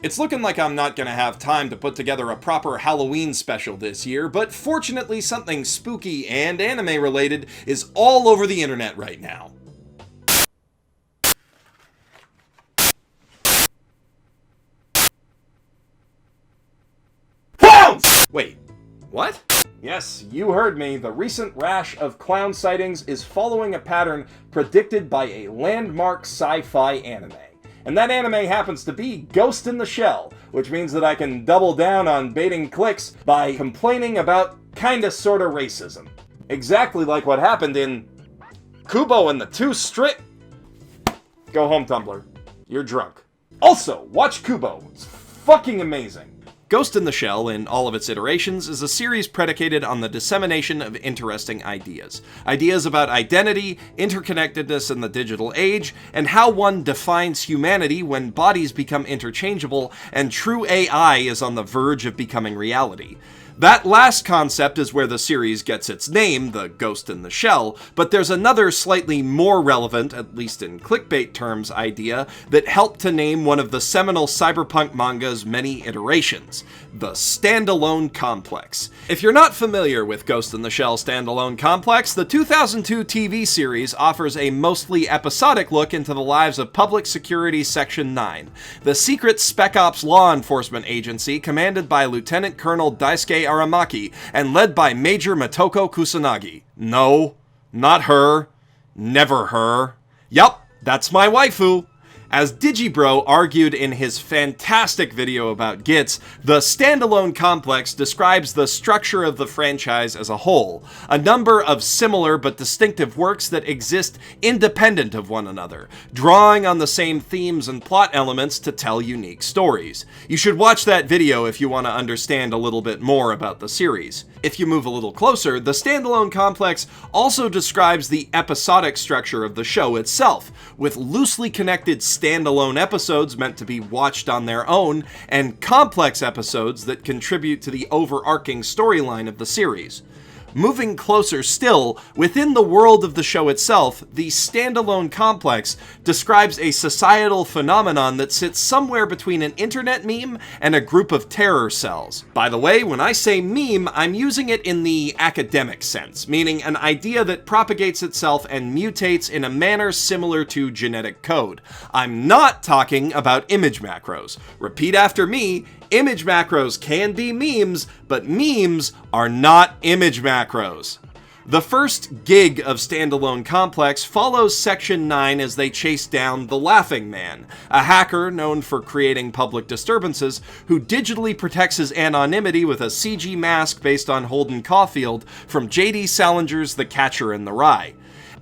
It's looking like I'm not gonna have time to put together a proper Halloween special this year, but fortunately something spooky and anime related is all over the internet right now. Clowns! Wait, what? Yes, you heard me. The recent rash of clown sightings is following a pattern predicted by a landmark sci-fi anime. And that anime happens to be Ghost in the Shell, which means that I can double down on baiting clicks by complaining about kinda sorta racism. Exactly like what happened in Kubo and the Two Strip. Go home, Tumblr. You're drunk. Also, watch Kubo. It's fucking amazing. Ghost in the Shell, in all of its iterations, is a series predicated on the dissemination of interesting ideas. Ideas about identity, interconnectedness in the digital age, and how one defines humanity when bodies become interchangeable and true AI is on the verge of becoming reality. That last concept is where the series gets its name, the Ghost in the Shell, but there's another slightly more relevant, at least in clickbait terms, idea that helped to name one of the seminal cyberpunk manga's many iterations, the standalone complex. If you're not familiar with Ghost in the Shell standalone complex, the 2002 TV series offers a mostly episodic look into the lives of Public Security Section 9, the secret Spec Ops law enforcement agency commanded by Lieutenant Colonel Daisuke Aramaki and led by Major Motoko Kusanagi. No, not her. Never her. Yup, that's my waifu. As Digibro argued in his fantastic video about Gits, the standalone complex describes the structure of the franchise as a whole, a number of similar but distinctive works that exist independent of one another, drawing on the same themes and plot elements to tell unique stories. You should watch that video if you want to understand a little bit more about the series. If you move a little closer, the standalone complex also describes the episodic structure of the show itself, with loosely connected standalone episodes meant to be watched on their own, and complex episodes that contribute to the overarching storyline of the series. Moving closer still, within the world of the show itself, the standalone complex describes a societal phenomenon that sits somewhere between an internet meme and a group of terror cells. By the way, when I say meme, I'm using it in the academic sense, meaning an idea that propagates itself and mutates in a manner similar to genetic code. I'm not talking about image macros. Repeat after me. Image macros can be memes, but memes are not image macros. The first gig of Standalone Complex follows Section 9 as they chase down the Laughing Man, a hacker known for creating public disturbances who digitally protects his anonymity with a CG mask based on Holden Caulfield from J.D. Salinger's The Catcher in the Rye.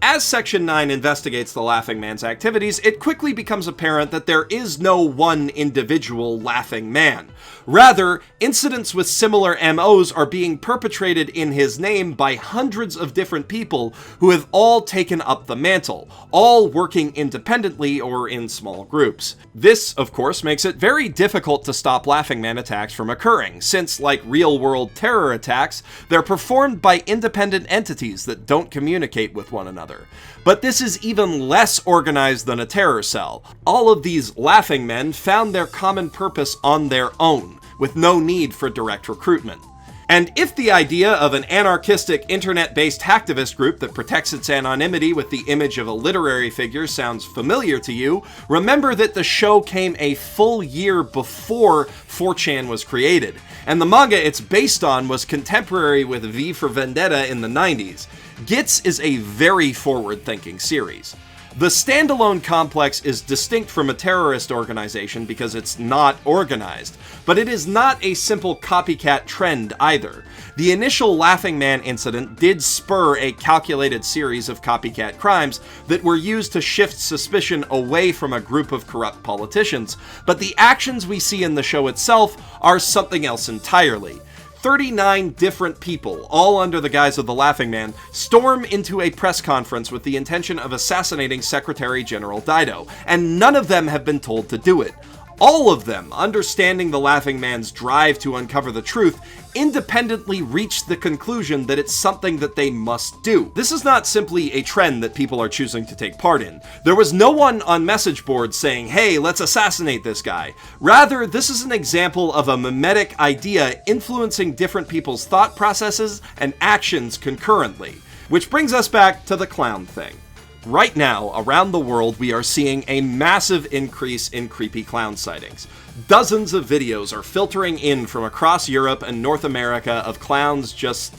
As Section 9 investigates the Laughing Man's activities, it quickly becomes apparent that there is no one individual Laughing Man. Rather, incidents with similar MOs are being perpetrated in his name by hundreds of different people who have all taken up the mantle, all working independently or in small groups. This, of course, makes it very difficult to stop Laughing Man attacks from occurring, since, like real-world terror attacks, they're performed by independent entities that don't communicate with one another. But this is even less organized than a terror cell. All of these Laughing Men found their common purpose on their own, with no need for direct recruitment. And if the idea of an anarchistic internet-based hacktivist group that protects its anonymity with the image of a literary figure sounds familiar to you, remember that the show came a full year before 4chan was created, and the manga it's based on was contemporary with V for Vendetta in the 90s. Gits is a very forward-thinking series. The Standalone Complex is distinct from a terrorist organization because it's not organized, but it is not a simple copycat trend either. The initial Laughing Man incident did spur a calculated series of copycat crimes that were used to shift suspicion away from a group of corrupt politicians, but the actions we see in the show itself are something else entirely. 39 different people, all under the guise of the Laughing Man, storm into a press conference with the intention of assassinating Secretary General Dido, and none of them have been told to do it. All of them, understanding the Laughing Man's drive to uncover the truth, independently reached the conclusion that it's something that they must do. This is not simply a trend that people are choosing to take part in. There was no one on message boards saying, hey, let's assassinate this guy. Rather, this is an example of a mimetic idea influencing different people's thought processes and actions concurrently. Which brings us back to the clown thing. Right now, around the world, we are seeing a massive increase in creepy clown sightings. Dozens of videos are filtering in from across Europe and North America of clowns just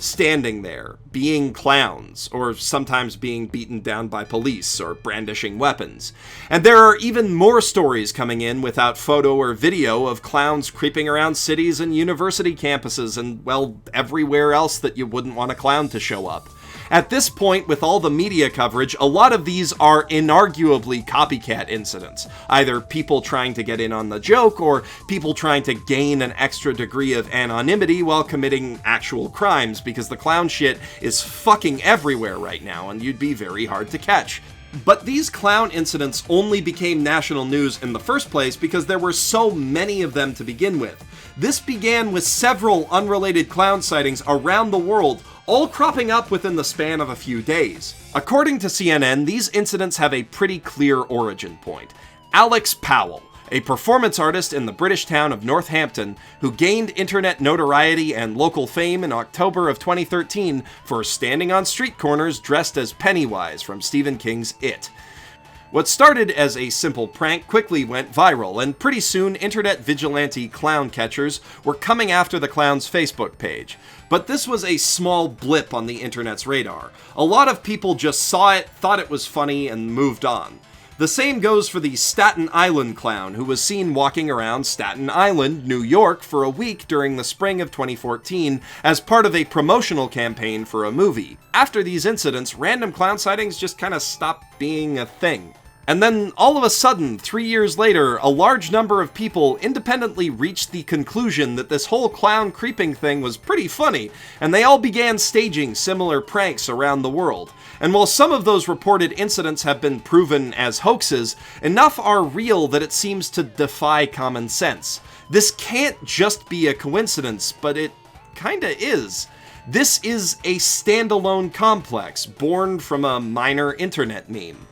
standing there, being clowns, or sometimes being beaten down by police or brandishing weapons. And there are even more stories coming in without photo or video of clowns creeping around cities and university campuses and, well, everywhere else that you wouldn't want a clown to show up. At this point, with all the media coverage, a lot of these are inarguably copycat incidents. Either people trying to get in on the joke, or people trying to gain an extra degree of anonymity while committing actual crimes, because the clown shit is fucking everywhere right now, and you'd be very hard to catch. But these clown incidents only became national news in the first place because there were so many of them to begin with. This began with several unrelated clown sightings around the world, all cropping up within the span of a few days. According to CNN, these incidents have a pretty clear origin point. Alex Powell, a performance artist in the British town of Northampton, who gained internet notoriety and local fame in October of 2013 for standing on street corners dressed as Pennywise from Stephen King's It. What started as a simple prank quickly went viral, and pretty soon internet vigilante clown catchers were coming after the clown's Facebook page. But this was a small blip on the internet's radar. A lot of people just saw it, thought it was funny, and moved on. The same goes for the Staten Island clown, who was seen walking around Staten Island, New York, for a week during the spring of 2014 as part of a promotional campaign for a movie. After these incidents, random clown sightings just kind of stopped being a thing. And then, all of a sudden, 3 years later, a large number of people independently reached the conclusion that this whole clown creeping thing was pretty funny, and they all began staging similar pranks around the world. And while some of those reported incidents have been proven as hoaxes, enough are real that it seems to defy common sense. This can't just be a coincidence, but it kinda is. This is a standalone complex, born from a minor internet meme.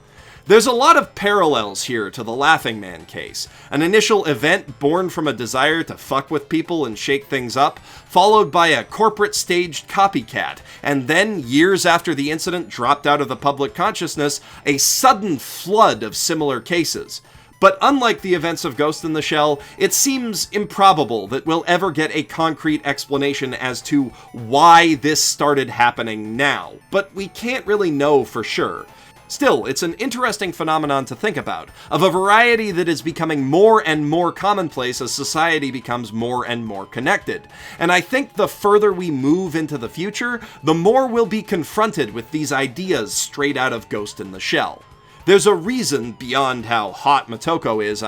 There's a lot of parallels here to the Laughing Man case. An initial event born from a desire to fuck with people and shake things up, followed by a corporate-staged copycat, and then, years after the incident dropped out of the public consciousness, a sudden flood of similar cases. But unlike the events of Ghost in the Shell, it seems improbable that we'll ever get a concrete explanation as to why this started happening now. But we can't really know for sure. Still, it's an interesting phenomenon to think about, of a variety that is becoming more and more commonplace as society becomes more and more connected. And I think the further we move into the future, the more we'll be confronted with these ideas straight out of Ghost in the Shell. There's a reason, beyond how hot Motoko is,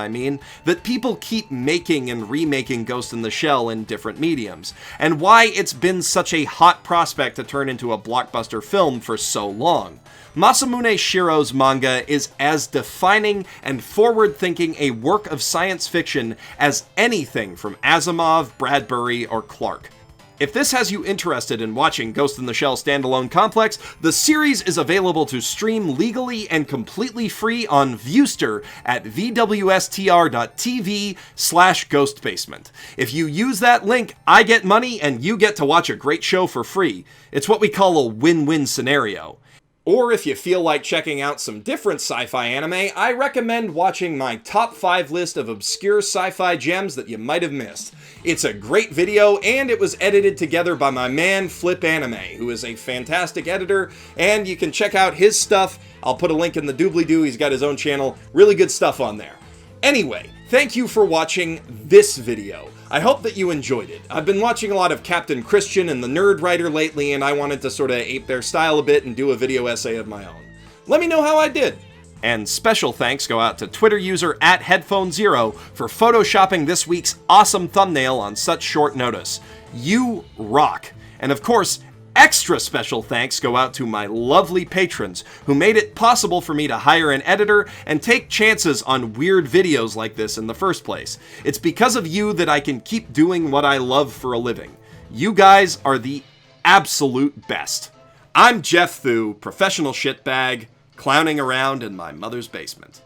that people keep making and remaking Ghost in the Shell in different mediums, and why it's been such a hot prospect to turn into a blockbuster film for so long. Masamune Shirow's manga is as defining and forward-thinking a work of science fiction as anything from Asimov, Bradbury, or Clarke. If this has you interested in watching Ghost in the Shell standalone complex, the series is available to stream legally and completely free on Viewster at vwstr.tv/ghostbasement. If you use that link, I get money and you get to watch a great show for free. It's what we call a win-win scenario. Or if you feel like checking out some different sci-fi anime, I recommend watching my top 5 list of obscure sci-fi gems that you might have missed. It's a great video, and it was edited together by my man Flip Anime, who is a fantastic editor, and you can check out his stuff. I'll put a link in the doobly-doo. He's got his own channel. Really good stuff on there. Anyway, thank you for watching this video. I hope that you enjoyed it. I've been watching a lot of Captain Christian and the Nerd Writer lately, and I wanted to sort of ape their style a bit and do a video essay of my own. Let me know how I did. And special thanks go out to Twitter user @HeadphoneZero for photoshopping this week's awesome thumbnail on such short notice. You rock. And of course, Extra special thanks go out to my lovely patrons who made it possible for me to hire an editor and take chances on weird videos like this in the first place. It's because of you that I can keep doing what I love for a living. You guys are the absolute best. I'm Jeff Thu, professional shitbag, clowning around in my mother's basement.